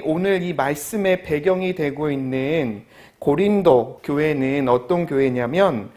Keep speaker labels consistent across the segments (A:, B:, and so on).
A: 오늘 이 말씀의 배경이 되고 있는 고린도 교회는 어떤 교회냐면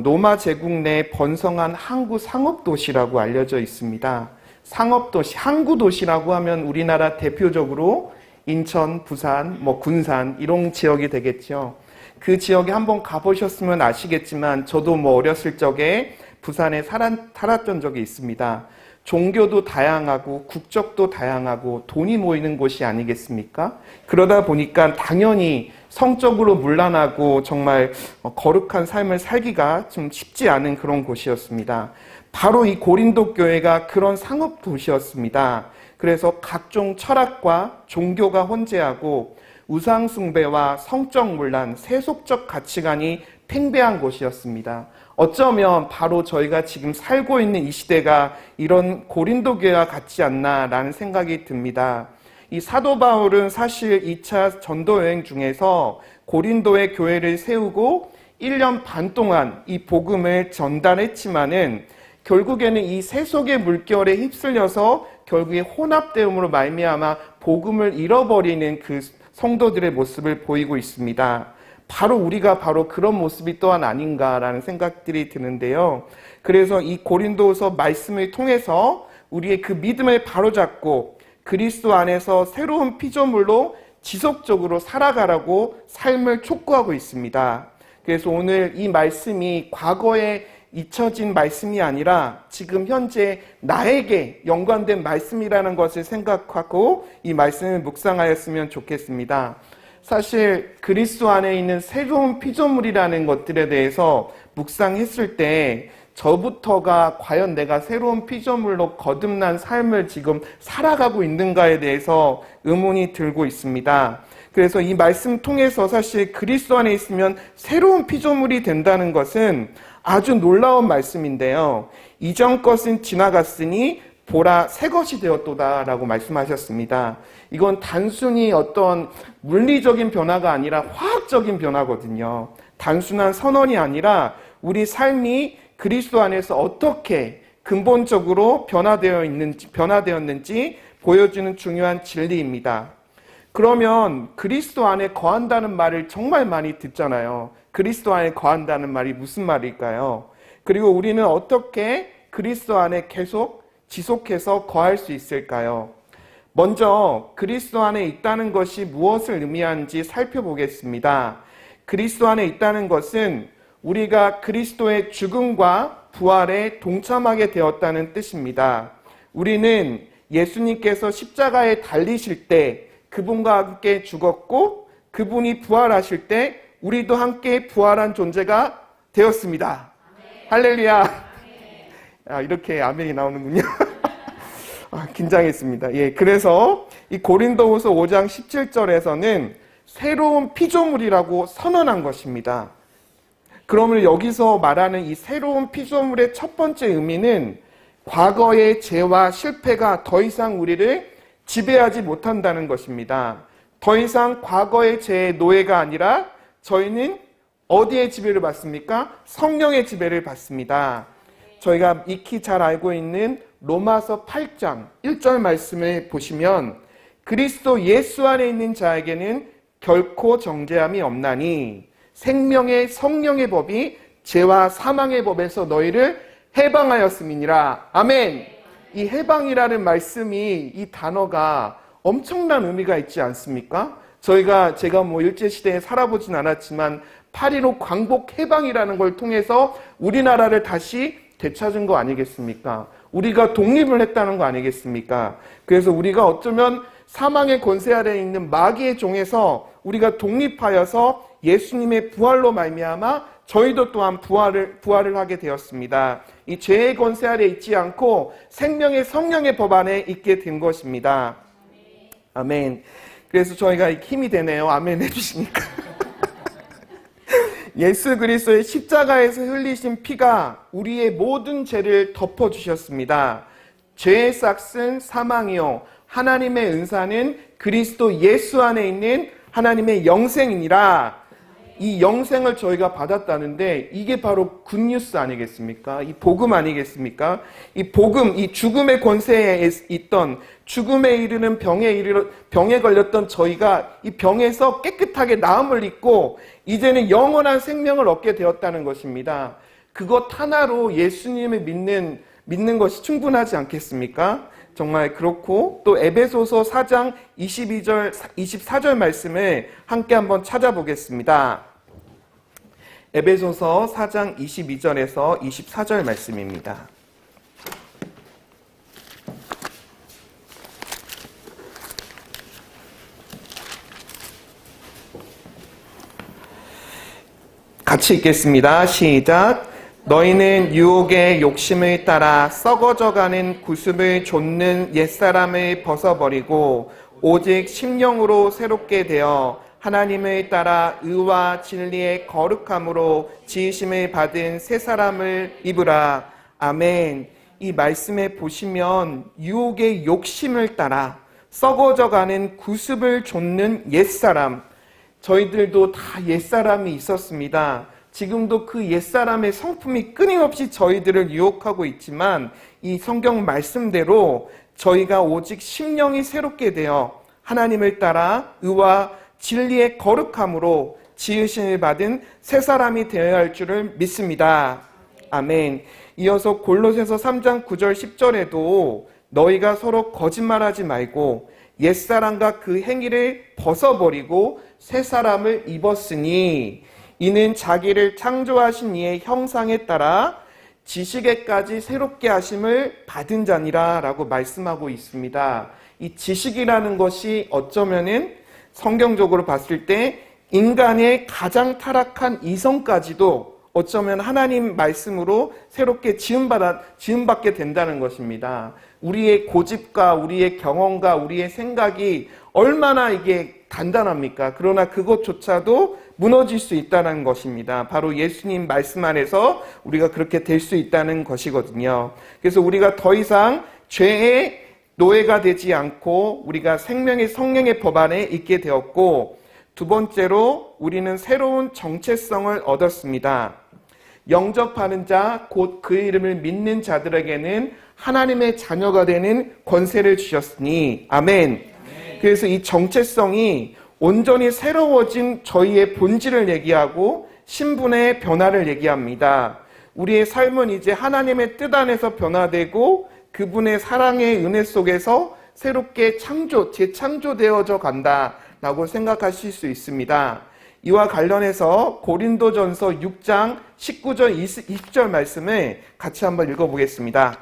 A: 로마 제국 내 번성한 항구 상업도시라고 알려져 있습니다. 상업도시, 항구도시라고 하면 우리나라 대표적으로 인천, 부산, 군산 이런 지역이 되겠죠. 그 지역에 한번 가보셨으면 아시겠지만 저도 어렸을 적에 부산에 살았던 적이 있습니다. 종교도 다양하고 국적도 다양하고 돈이 모이는 곳이 아니겠습니까? 그러다 보니까 당연히 성적으로 문란하고 정말 거룩한 삶을 살기가 좀 쉽지 않은 그런 곳이었습니다. 바로 이 고린도 교회가 그런 상업 도시였습니다. 그래서 각종 철학과 종교가 혼재하고 우상 숭배와 성적 문란, 세속적 가치관이 팽배한 곳이었습니다. 어쩌면 바로 저희가 지금 살고 있는 이 시대가 이런 고린도 교회와 같지 않나라는 생각이 듭니다. 이 사도 바울은 사실 2차 전도 여행 중에서 고린도의 교회를 세우고 1년 반 동안 이 복음을 전달했지만은 결국에는 이 세속의 물결에 휩쓸려서 결국에 혼합되음으로 말미암아 복음을 잃어버리는 그 성도들의 모습을 보이고 있습니다. 바로 우리가 그런 모습이 또한 아닌가라는 생각들이 드는데요. 그래서 이 고린도서 말씀을 통해서 우리의 그 믿음을 바로잡고 그리스도 안에서 새로운 피조물로 지속적으로 살아가라고 삶을 촉구하고 있습니다. 그래서 오늘 이 말씀이 과거에 잊혀진 말씀이 아니라 지금 현재 나에게 연관된 말씀이라는 것을 생각하고 이 말씀을 묵상하였으면 좋겠습니다. 사실 그리스도 안에 있는 새로운 피조물이라는 것들에 대해서 묵상했을 때 저부터가 과연 내가 새로운 피조물로 거듭난 삶을 지금 살아가고 있는가에 대해서 의문이 들고 있습니다. 그래서 이 말씀 통해서 사실 그리스도 안에 있으면 새로운 피조물이 된다는 것은 아주 놀라운 말씀인데요. 이전 것은 지나갔으니 보라 새 것이 되었도다 라고 말씀하셨습니다. 이건 단순히 어떤 물리적인 변화가 아니라 화학적인 변화거든요. 단순한 선언이 아니라 우리 삶이 그리스도 안에서 어떻게 근본적으로 변화되었는지 보여주는 중요한 진리입니다. 그러면 그리스도 안에 거한다는 말을 정말 많이 듣잖아요. 그리스도 안에 거한다는 말이 무슨 말일까요? 그리고 우리는 어떻게 그리스도 안에 계속 지속해서 거할 수 있을까요? 먼저 그리스도 안에 있다는 것이 무엇을 의미하는지 살펴보겠습니다. 그리스도 안에 있다는 것은 우리가 그리스도의 죽음과 부활에 동참하게 되었다는 뜻입니다. 우리는 예수님께서 십자가에 달리실 때 그분과 함께 죽었고 그분이 부활하실 때 우리도 함께 부활한 존재가 되었습니다. 아멘. 할렐루야. 아멘. 이렇게 아멘이 나오는군요. 긴장했습니다. 그래서 이 고린도후서 5장 17절에서는 새로운 피조물이라고 선언한 것입니다. 그러면 여기서 말하는 이 새로운 피조물의 첫 번째 의미는 과거의 죄와 실패가 더 이상 우리를 지배하지 못한다는 것입니다. 더 이상 과거의 죄의 노예가 아니라 저희는 어디의 지배를 받습니까? 성령의 지배를 받습니다. 저희가 익히 잘 알고 있는 로마서 8장 1절 말씀을 보시면 그리스도 예수 안에 있는 자에게는 결코 정죄함이 없나니 생명의 성령의 법이 죄와 사망의 법에서 너희를 해방하였음이니라. 아멘. 이 해방이라는 말씀이 이 단어가 엄청난 의미가 있지 않습니까? 제가 일제시대에 살아보진 않았지만 8.15 광복 해방이라는 걸 통해서 우리나라를 다시 되찾은 거 아니겠습니까? 우리가 독립을 했다는 거 아니겠습니까? 그래서 우리가 어쩌면 사망의 권세 아래에 있는 마귀의 종에서 우리가 독립하여서 예수님의 부활로 말미암아 저희도 또한 부활을 하게 되었습니다. 이 죄의 권세 아래에 있지 않고 생명의 성령의 법 안에 있게 된 것입니다. 아멘. 그래서 저희가 힘이 되네요. 아멘 해주시니까. 예수 그리스도의 십자가에서 흘리신 피가 우리의 모든 죄를 덮어주셨습니다. 죄의 싹은 사망이요 하나님의 은사는 그리스도 예수 안에 있는 하나님의 영생이니라. 이 영생을 저희가 받았다는데 이게 바로 굿뉴스 아니겠습니까? 이 복음 아니겠습니까? 이 복음, 이 죽음의 권세에 있던 죽음에 이르는 병에 걸렸던 저희가 이 병에서 깨끗하게 나음을 입고 이제는 영원한 생명을 얻게 되었다는 것입니다. 그것 하나로 예수님을 믿는 것이 충분하지 않겠습니까? 정말 그렇고 또 에베소서 4장 22절, 24절 말씀을 함께 한번 찾아보겠습니다. 에베소서 4장 22절에서 24절 말씀입니다. 같이 읽겠습니다. 시작. 너희는 유혹의 욕심을 따라 썩어져가는 구습을 좇는 옛사람을 벗어버리고 오직 심령으로 새롭게 되어 하나님을 따라 의와 진리의 거룩함으로 지으심을 받은 새 사람을 입으라. 아멘. 이 말씀에 보시면 유혹의 욕심을 따라 썩어져가는 구습을 좇는 옛사람, 저희들도 다 옛사람이 있었습니다. 지금도 그 옛사람의 성품이 끊임없이 저희들을 유혹하고 있지만 이 성경 말씀대로 저희가 오직 심령이 새롭게 되어 하나님을 따라 의와 진리의 거룩함으로 지으심을 받은 새 사람이 되어야 할 줄을 믿습니다. 아멘. 이어서 골로새서 3장 9절 10절에도 너희가 서로 거짓말하지 말고 옛사람과 그 행위를 벗어버리고 새 사람을 입었으니 이는 자기를 창조하신 이의 형상에 따라 지식에까지 새롭게 하심을 받은 자니라 라고 말씀하고 있습니다. 이 지식이라는 것이 어쩌면은 성경적으로 봤을 때 인간의 가장 타락한 이성까지도 어쩌면 하나님 말씀으로 새롭게 지음받게 된다는 것입니다. 우리의 고집과 우리의 경험과 우리의 생각이 얼마나 이게 단단합니까? 그러나 그것조차도 무너질 수 있다는 것입니다. 바로 예수님 말씀 안에서 우리가 그렇게 될 수 있다는 것이거든요. 그래서 우리가 더 이상 죄의 노예가 되지 않고 우리가 생명의 성령의 법 안에 있게 되었고, 두 번째로 우리는 새로운 정체성을 얻었습니다. 영접하는 자, 곧 그 이름을 믿는 자들에게는 하나님의 자녀가 되는 권세를 주셨으니 아멘. 그래서 이 정체성이 온전히 새로워진 저희의 본질을 얘기하고 신분의 변화를 얘기합니다. 우리의 삶은 이제 하나님의 뜻 안에서 변화되고 그분의 사랑의 은혜 속에서 새롭게 재창조되어져 간다라고 생각하실 수 있습니다. 이와 관련해서 고린도전서 6장 19절 20절 말씀을 같이 한번 읽어보겠습니다.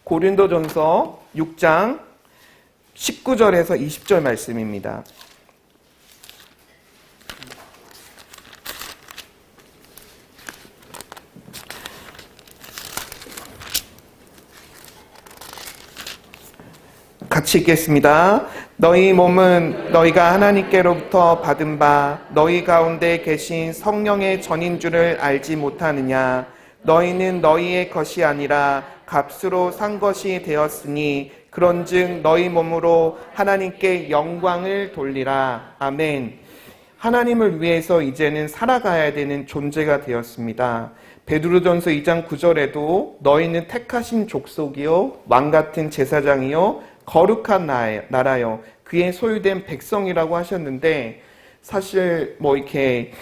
A: 고린도전서 6장 19절에서 20절 말씀입니다. 같이 읽겠습니다. 너희 몸은 너희가 하나님께로부터 받은 바 너희 가운데 계신 성령의 전인 줄을 알지 못하느냐. 너희는 너희의 것이 아니라 값으로 산 것이 되었으니 그런즉 너희 몸으로 하나님께 영광을 돌리라. 아멘. 하나님을 위해서 이제는 살아가야 되는 존재가 되었습니다. 베드로전서 2장 9절에도 너희는 택하신 족속이요 왕같은 제사장이요 거룩한 나라요 그의 소유된 백성이라고 하셨는데, 사실 이렇게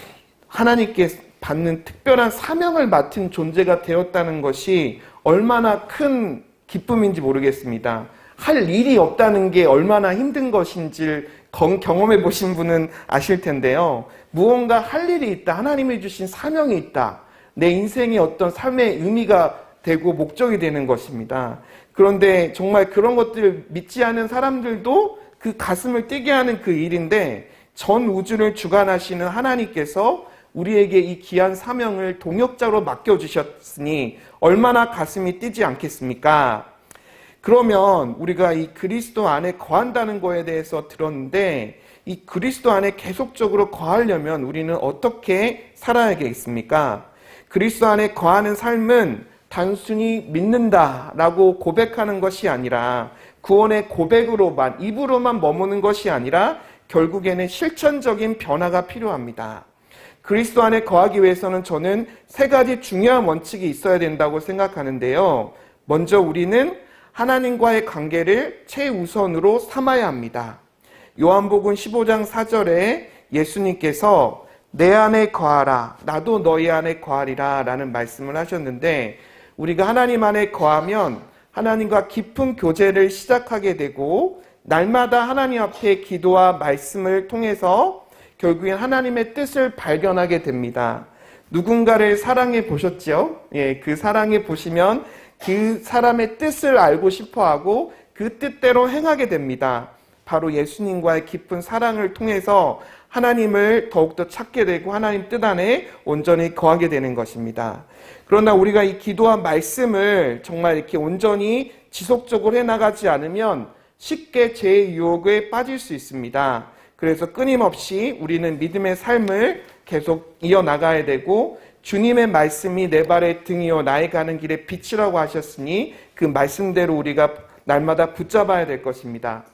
A: 하나님께 받는 특별한 사명을 맡은 존재가 되었다는 것이 얼마나 큰 기쁨인지 모르겠습니다. 할 일이 없다는 게 얼마나 힘든 것인지 경험해 보신 분은 아실 텐데요. 무언가 할 일이 있다, 하나님이 주신 사명이 있다, 내 인생의 어떤 삶의 의미가 되고 목적이 되는 것입니다. 그런데 정말 그런 것들을 믿지 않은 사람들도 그 가슴을 뛰게 하는 그 일인데, 전 우주를 주관하시는 하나님께서 우리에게 이 귀한 사명을 동역자로 맡겨주셨으니 얼마나 가슴이 뛰지 않겠습니까? 그러면 우리가 이 그리스도 안에 거한다는 거에 대해서 들었는데, 이 그리스도 안에 계속적으로 거하려면 우리는 어떻게 살아야겠습니까? 그리스도 안에 거하는 삶은 단순히 믿는다라고 고백하는 것이 아니라, 구원의 고백으로만, 입으로만 머무는 것이 아니라 결국에는 실천적인 변화가 필요합니다. 그리스도 안에 거하기 위해서는 저는 세 가지 중요한 원칙이 있어야 된다고 생각하는데요. 먼저 우리는 하나님과의 관계를 최우선으로 삼아야 합니다. 요한복음 15장 4절에 예수님께서 내 안에 거하라, 나도 너희 안에 거하리라 라는 말씀을 하셨는데, 우리가 하나님 안에 거하면 하나님과 깊은 교제를 시작하게 되고, 날마다 하나님 앞에 기도와 말씀을 통해서 결국엔 하나님의 뜻을 발견하게 됩니다. 누군가를 사랑해 보셨죠? 그 사랑해 보시면 그 사람의 뜻을 알고 싶어하고 그 뜻대로 행하게 됩니다. 바로 예수님과의 깊은 사랑을 통해서 하나님을 더욱더 찾게 되고 하나님 뜻 안에 온전히 거하게 되는 것입니다. 그러나 우리가 이 기도와 말씀을 정말 이렇게 온전히 지속적으로 해나가지 않으면 쉽게 죄의 유혹에 빠질 수 있습니다. 그래서 끊임없이 우리는 믿음의 삶을 계속 이어나가야 되고, 주님의 말씀이 내 발의 등이요 나의 가는 길의 빛이라고 하셨으니 그 말씀대로 우리가 날마다 붙잡아야 될 것입니다.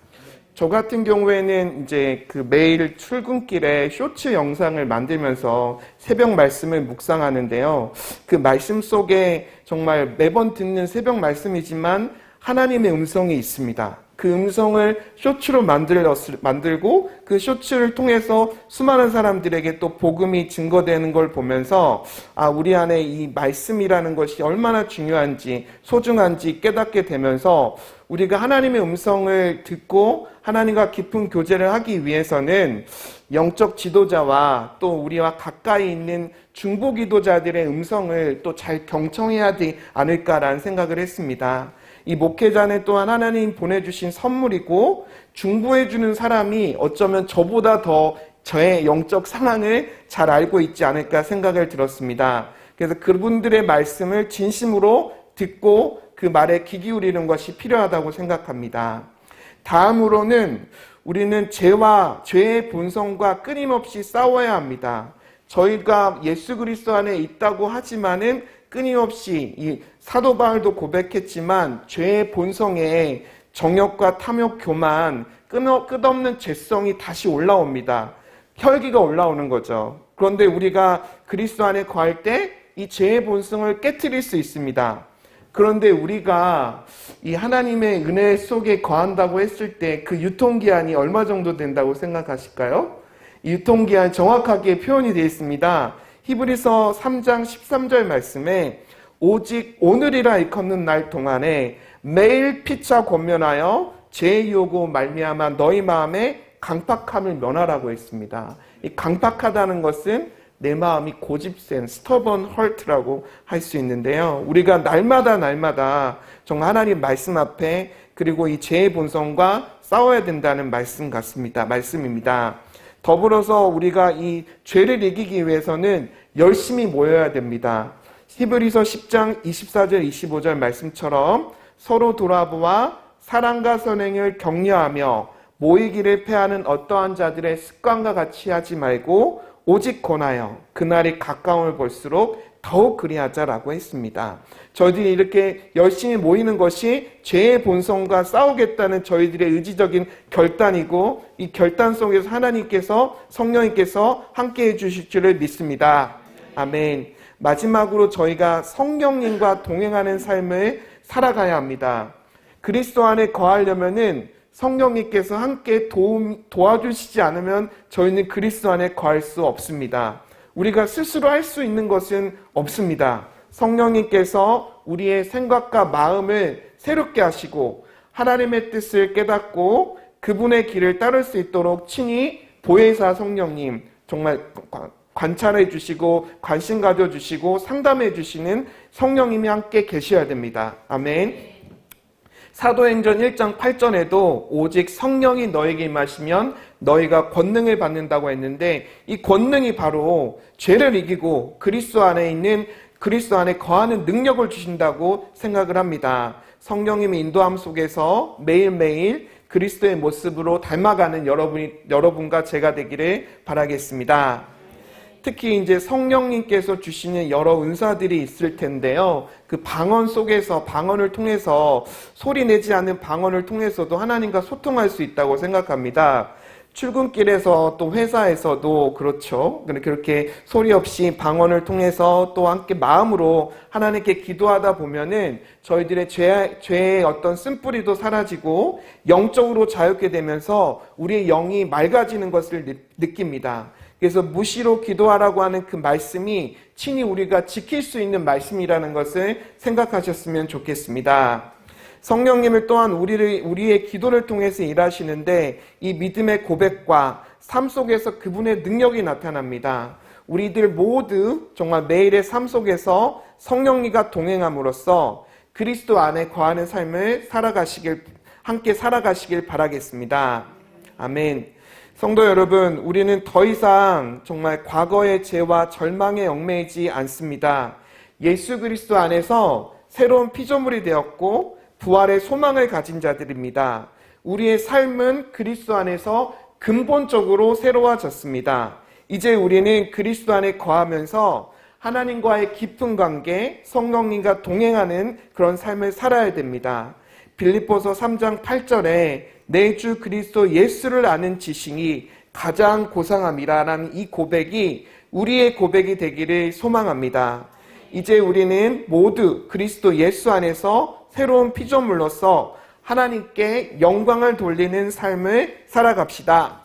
A: 저 같은 경우에는 이제 그 매일 출근길에 쇼츠 영상을 만들면서 새벽 말씀을 묵상하는데요. 그 말씀 속에 정말 매번 듣는 새벽 말씀이지만 하나님의 음성이 있습니다. 그 음성을 쇼츠로 만들고 그 쇼츠를 통해서 수많은 사람들에게 또 복음이 증거되는 걸 보면서 우리 안에 이 말씀이라는 것이 얼마나 중요한지 소중한지 깨닫게 되면서 우리가 하나님의 음성을 듣고 하나님과 깊은 교제를 하기 위해서는 영적 지도자와 또 우리와 가까이 있는 중보 기도자들의 음성을 또 잘 경청해야 하지 않을까라는 생각을 했습니다. 이 목회자는 또한 하나님 보내주신 선물이고, 중보해주는 사람이 어쩌면 저보다 더 저의 영적 상황을 잘 알고 있지 않을까 생각을 들었습니다. 그래서 그분들의 말씀을 진심으로 듣고 그 말에 귀 기울이는 것이 필요하다고 생각합니다. 다음으로는 우리는 죄와 죄의 본성과 끊임없이 싸워야 합니다. 저희가 예수 그리스도 안에 있다고 하지만은 끊임없이 이 사도 바울도 고백했지만 죄의 본성에 정욕과 탐욕, 교만, 끝없는 죄성이 다시 올라옵니다. 혈기가 올라오는 거죠. 그런데 우리가 그리스도 안에 거할 때 이 죄의 본성을 깨트릴 수 있습니다. 그런데 우리가 이 하나님의 은혜 속에 거한다고 했을 때 그 유통기한이 얼마 정도 된다고 생각하실까요? 이 유통기한 정확하게 표현이 되어 있습니다. 히브리서 3장 13절 말씀에 오직 오늘이라 일컫는 날 동안에 매일 피차 권면하여 죄의 유혹으로 말미암아 너희 마음에 강팍함을 면하라고 했습니다. 이 강팍하다는 것은 내 마음이 고집센 stubborn heart라고 할 수 있는데요. 우리가 날마다 정말 하나님 말씀 앞에 그리고 이 죄의 본성과 싸워야 된다는 말씀입니다. 더불어서 우리가 이 죄를 이기기 위해서는 열심히 모여야 됩니다. 히브리서 10장 24절 25절 말씀처럼 서로 돌아보아 사랑과 선행을 격려하며 모이기를 패하는 어떠한 자들의 습관과 같이 하지 말고 오직 권하여 그날이 가까움을 볼수록 더욱 그리하자라고 했습니다. 저희들이 이렇게 열심히 모이는 것이 죄의 본성과 싸우겠다는 저희들의 의지적인 결단이고, 이 결단 속에서 하나님께서 성령님께서 함께해 주실 줄을 믿습니다. 아멘. 마지막으로 저희가 성령님과 동행하는 삶을 살아가야 합니다. 그리스도 안에 거하려면은 성령님께서 함께 도와주시지 않으면 저희는 그리스도 안에 거할 수 없습니다. 우리가 스스로 할 수 있는 것은 없습니다. 성령님께서 우리의 생각과 마음을 새롭게 하시고 하나님의 뜻을 깨닫고 그분의 길을 따를 수 있도록 친히 보혜사 성령님, 정말 관찰해 주시고 관심 가져주시고 상담해 주시는 성령님이 함께 계셔야 됩니다. 아멘. 사도행전 1장 8절에도 오직 성령이 너에게 임하시면 너희가 권능을 받는다고 했는데, 이 권능이 바로 죄를 이기고 그리스도 안에 거하는 능력을 주신다고 생각을 합니다. 성령님의 인도함 속에서 매일매일 그리스도의 모습으로 닮아가는 여러분과 제가 되기를 바라겠습니다. 특히 이제 성령님께서 주시는 여러 은사들이 있을 텐데요. 그 방언 속에서, 방언을 통해서, 소리 내지 않는 방언을 통해서도 하나님과 소통할 수 있다고 생각합니다. 출근길에서 또 회사에서도 그렇죠. 그렇게 소리 없이 방언을 통해서 또 함께 마음으로 하나님께 기도하다 보면은 저희들의 죄의 어떤 쓴뿌리도 사라지고 영적으로 자유케 되면서 우리의 영이 맑아지는 것을 느낍니다. 그래서 무시로 기도하라고 하는 그 말씀이 친히 우리가 지킬 수 있는 말씀이라는 것을 생각하셨으면 좋겠습니다. 성령님을 또한 우리의 기도를 통해서 일하시는데 이 믿음의 고백과 삶 속에서 그분의 능력이 나타납니다. 우리들 모두 정말 매일의 삶 속에서 성령님과 동행함으로써 그리스도 안에 거하는 삶을 함께 살아가시길 바라겠습니다. 아멘. 성도 여러분, 우리는 더 이상 정말 과거의 죄와 절망에 얽매이지 않습니다. 예수 그리스도 안에서 새로운 피조물이 되었고 부활의 소망을 가진 자들입니다. 우리의 삶은 그리스도 안에서 근본적으로 새로워졌습니다. 이제 우리는 그리스도 안에 거하면서 하나님과의 깊은 관계, 성령님과 동행하는 그런 삶을 살아야 됩니다. 빌립보서 3장 8절에 내 주 그리스도 예수를 아는 지식이 가장 고상함이라는 이 고백이 우리의 고백이 되기를 소망합니다. 이제 우리는 모두 그리스도 예수 안에서 새로운 피조물로서 하나님께 영광을 돌리는 삶을 살아갑시다.